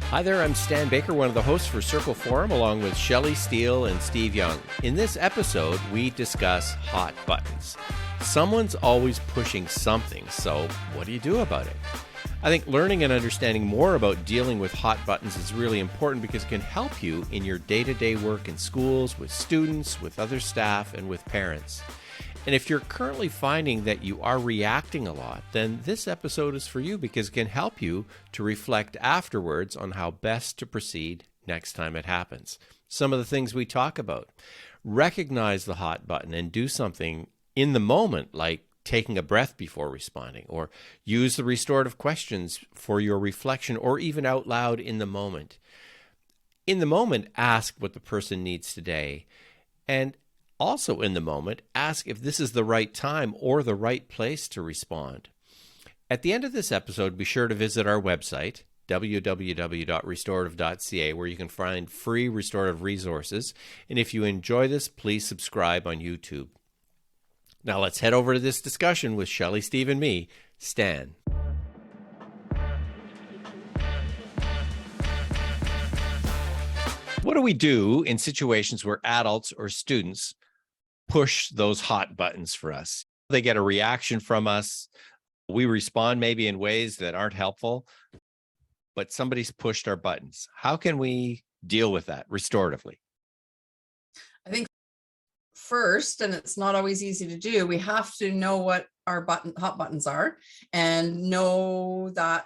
Hi there, I'm Stan Baker, one of the hosts for Circle Forum, along with Shelley Steele and Steve Young. In this episode, we discuss hot buttons. Someone's always pushing something, so what do you do about it? I think learning and understanding more about dealing with hot buttons is really important because it can help you in your day-to-day work in schools, with students, with other staff, and with parents. And if you're currently finding that you are reacting a lot, then this episode is for you because it can help you to reflect afterwards on how best to proceed next time it happens. Some of the things we talk about: recognize the hot button and do something in the moment, like taking a breath before responding, or use the restorative questions for your reflection, or even out loud in the moment. In the moment, ask what the person needs today, and also in the moment, ask if this is the right time or the right place to respond. At the end of this episode, be sure to visit our website, www.restorative.ca, where you can find free restorative resources. And if you enjoy this, please subscribe on YouTube. Now let's head over to this discussion with Shelley, Steve, and me, Stan. What do we do in situations where adults or students push those hot buttons for us? They get a reaction from us. We respond maybe in ways that aren't helpful, but somebody's pushed our buttons. How can we deal with that restoratively? I think first, and it's not always easy to do, we have to know what our hot buttons are and know that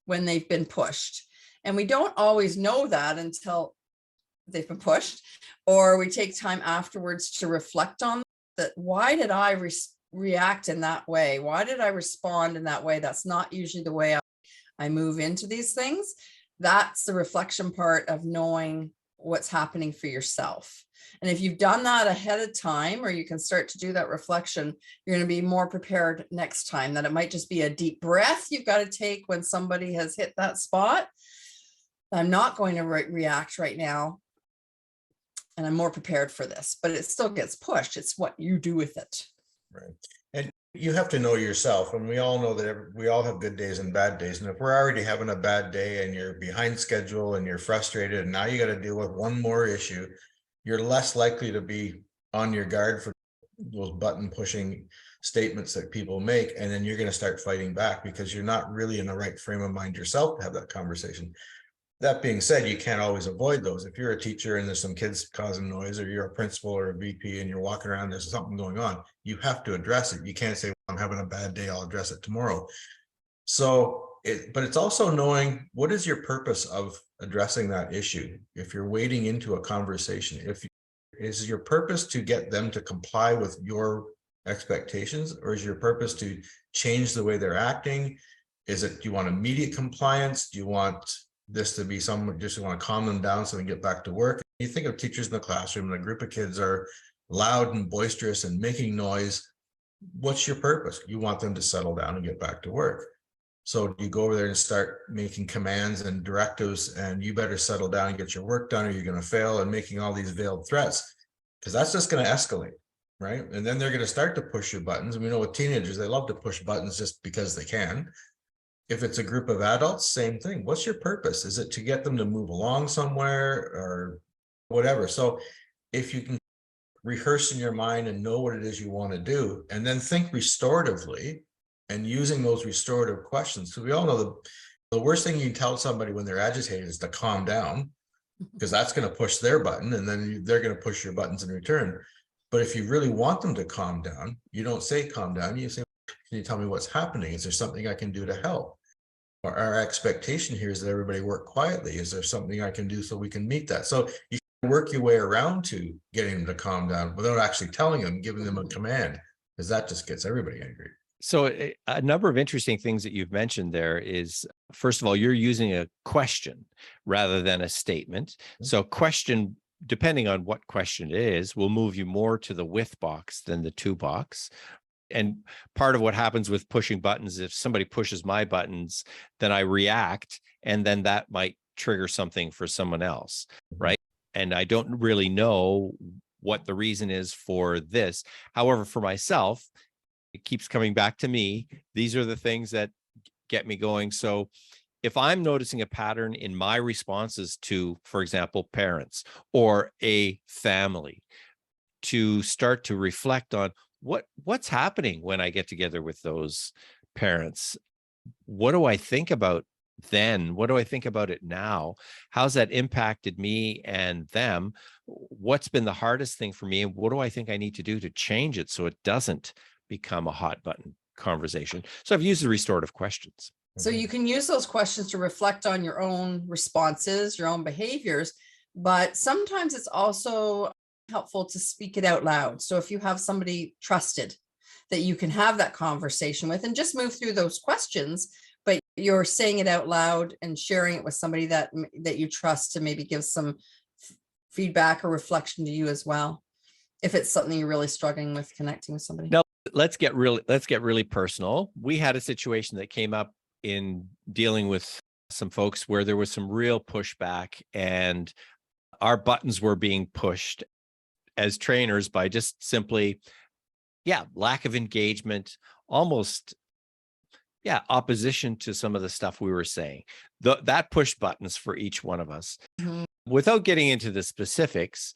when they've been pushed. And we don't always know that until they've been pushed, or we take time afterwards to reflect on that. Why did I react in that way? Why did I respond in that way? That's not usually the way I move into these things. That's the reflection part of knowing what's happening for yourself. And if you've done that ahead of time, or you can start to do that reflection, you're going to be more prepared next time. That it might just be a deep breath you've got to take when somebody has hit that spot. I'm not going to react right now, and I'm more prepared for this, but it still gets pushed. It's what you do with it. Right. And you have to know yourself. And we all know that we all have good days and bad days. And if we're already having a bad day and you're behind schedule and you're frustrated, and now you got to deal with one more issue, you're less likely to be on your guard for those button pushing statements that people make. And then you're going to start fighting back because you're not really in the right frame of mind yourself to have that conversation. That being said, you can't always avoid those. If you're a teacher and there's some kids causing noise, or you're a principal or a VP and you're walking around, there's something going on, you have to address it. You can't say, well, I'm having a bad day, I'll address it tomorrow. But it's also knowing what is your purpose of addressing that issue. If you're wading into a conversation, is your purpose to get them to comply with your expectations, or is your purpose to change the way they're acting? Do you want immediate compliance? Do you want this to be someone just want to calm them down so they can get back to work? You think of teachers in the classroom, and a group of kids are loud and boisterous and making noise. What's your purpose? You want them to settle down and get back to work. So you go over there and start making commands and directives, and you better settle down and get your work done, or you're going to fail, and making all these veiled threats, because that's just going to escalate, right? And then they're going to start to push your buttons. And we know with teenagers, they love to push buttons just because they can. If it's a group of adults, same thing. What's your purpose? Is it to get them to move along somewhere or whatever? So if you can rehearse in your mind and know what it is you want to do, and then think restoratively and using those restorative questions. So we all know the worst thing you can tell somebody when they're agitated is to calm down, because that's going to push their button, and then they're going to push your buttons in return. But if you really want them to calm down, you don't say calm down. You say, can you tell me what's happening? Is there something I can do to help? Our expectation here is that everybody work quietly. Is there something I can do so we can meet that? So you can work your way around to getting them to calm down without actually telling them, giving them a command, because that just gets everybody angry. So a number of interesting things that you've mentioned there is, first of all, you're using a question rather than a statement. So question, depending on what question it is, will move you more to the with box than the to box. And part of what happens with pushing buttons, if somebody pushes my buttons, then I react, and then that might trigger something for someone else, right? And I don't really know what the reason is for this. However, for myself, it keeps coming back to me. These are the things that get me going. So if I'm noticing a pattern in my responses to, for example, parents or a family, to start to reflect on what's happening when I get together with those parents. What do I think about then? What do I think about it now? How's that impacted me and them? What's been the hardest thing for me? And what do I think I need to do to change it so it doesn't become a hot button conversation? So I've used the restorative questions. So you can use those questions to reflect on your own responses, your own behaviors, but sometimes it's also helpful to speak it out loud. So if you have somebody trusted that you can have that conversation with and just move through those questions, but you're saying it out loud and sharing it with somebody that you trust to maybe give some feedback or reflection to you as well, if it's something you're really struggling with connecting with somebody. Now, let's get really personal. We had a situation that came up in dealing with some folks where there was some real pushback, and our buttons were being pushed as trainers by just simply, lack of engagement, almost, opposition to some of the stuff we were saying. That pushed buttons for each one of us. Mhm. Without getting into the specifics,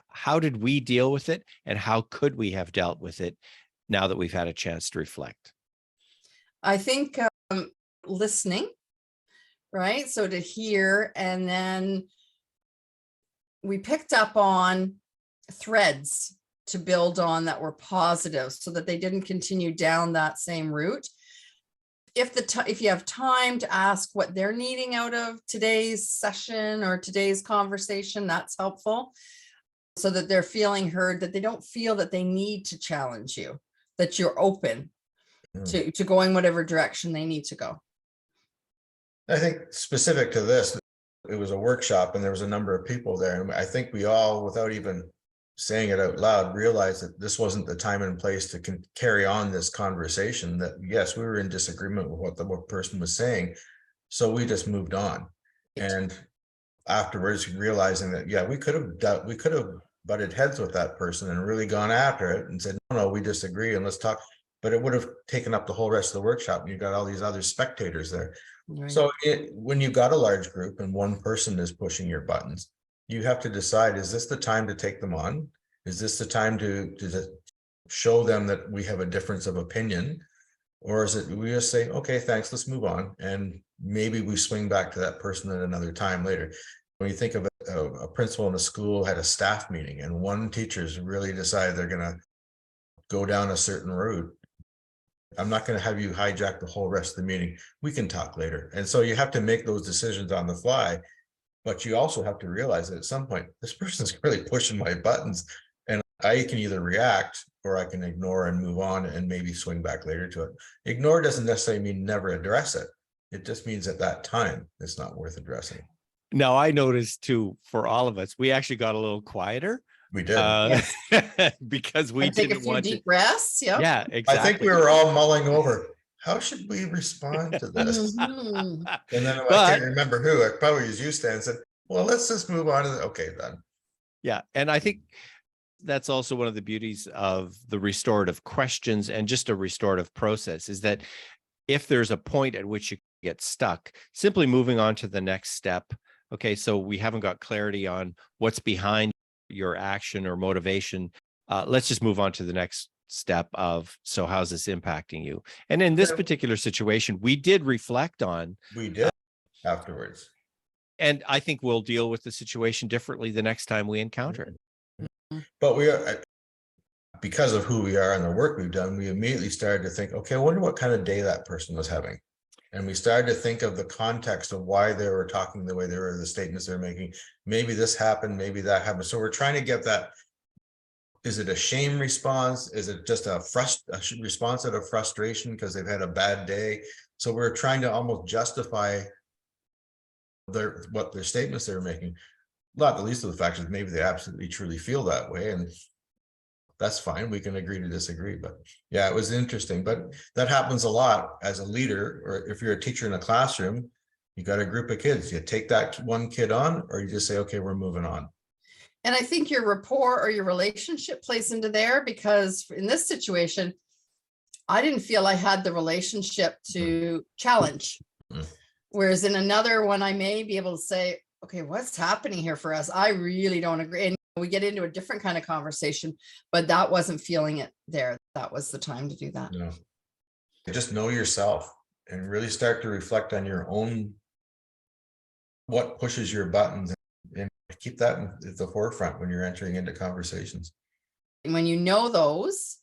how did we deal with it, and how could we have dealt with it now that we've had a chance to reflect? I think listening, right? So to hear, and then we picked up on threads to build on that were positive so that they didn't continue down that same route. If you have time to ask what they're needing out of today's session or today's conversation, that's helpful, so that they're feeling heard, that they don't feel that they need to challenge you, that you're open to going whatever direction they need to go. I think specific to this, it was a workshop and there was a number of people there. And I think we all, without even saying it out loud, realized that this wasn't the time and place to carry on this conversation. That yes, we were in disagreement with what the person was saying. So we just moved on. And afterwards, realizing that, we could have butted heads with that person and really gone after it and said, no, we disagree and let's talk. But it would have taken up the whole rest of the workshop, and you've got all these other spectators there. Right. So when you've got a large group and one person is pushing your buttons, you have to decide, is this the time to take them on? Is this the time to show them that we have a difference of opinion? Or is it we just say, okay, thanks, let's move on. And maybe we swing back to that person at another time later. When you think of a principal in a school had a staff meeting and one teacher's really decided they're going to go down a certain route, I'm not going to have you hijack the whole rest of the meeting. We can talk later. And so you have to make those decisions on the fly, but you also have to realize that at some point, this person's really pushing my buttons, and I can either react or I can ignore and move on and maybe swing back later to it. Ignore doesn't necessarily mean never address it. It just means at that time, it's not worth addressing. Now, I noticed too, for all of us, we actually got a little quieter. We did. Yes. Because we take a didn't few want deep to. breaths. Yep. Yeah, exactly. I think we were all mulling over, how should we respond to this? Mhm. And then I can't remember who, it probably was you, Stan, said, well, let's just move on. Okay, done. Yeah. And I think that's also one of the beauties of the restorative questions and just a restorative process, is that if there's a point at which you get stuck, simply moving on to the next step. Okay, so we haven't got clarity on what's behind your action or motivation. Let's just move on to the next step of, so how's this impacting you? And in this particular situation, we did reflect on. We did afterwards. And I think we'll deal with the situation differently the next time we encounter it. But we are, because of who we are and the work we've done, we immediately started to think, okay, I wonder what kind of day that person was having. And we started to think of the context of why they were talking the way they were, the statements they're making. Maybe this happened, maybe that happened. So we're trying to get that. Is it a shame response? Is it just a response out of frustration because they've had a bad day? So we're trying to almost justify what their statements they were making. Not the least of the fact is maybe they absolutely truly feel that way, and that's fine. We can agree to disagree. But yeah, it was interesting. But that happens a lot as a leader, or if you're a teacher in a classroom, you got a group of kids. You take that one kid on, or you just say, okay, we're moving on. And I think your rapport or your relationship plays into there, because in this situation, I didn't feel I had the relationship to challenge. Mm. Whereas in another one, I may be able to say, okay, what's happening here for us? I really don't agree. And we get into a different kind of conversation, but that wasn't feeling it there. That was the time to do that. No. Just know yourself and really start to reflect on your own, what pushes your buttons, and keep that at the forefront when you're entering into conversations. And when you know those,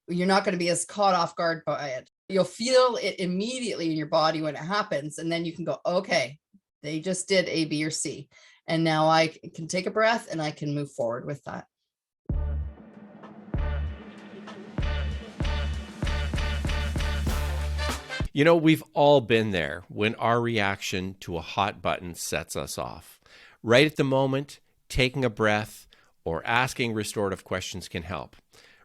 you're not going to be as caught off guard by it. You'll feel it immediately in your body when it happens. And then you can go, okay, they just did A, B, or C. And now I can take a breath and I can move forward with that. You know, we've all been there when our reaction to a hot button sets us off. Right at the moment, taking a breath or asking restorative questions can help.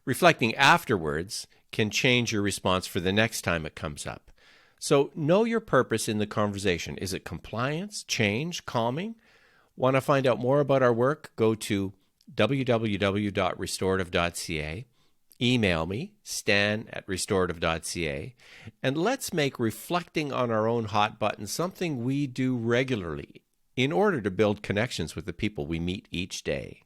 Reflecting afterwards can change your response for the next time it comes up. So know your purpose in the conversation. Is it compliance, change, calming? Want to find out more about our work? Go to www.restorative.ca. Email me, stan@restorative.ca, and let's make reflecting on our own hot button something we do regularly in order to build connections with the people we meet each day.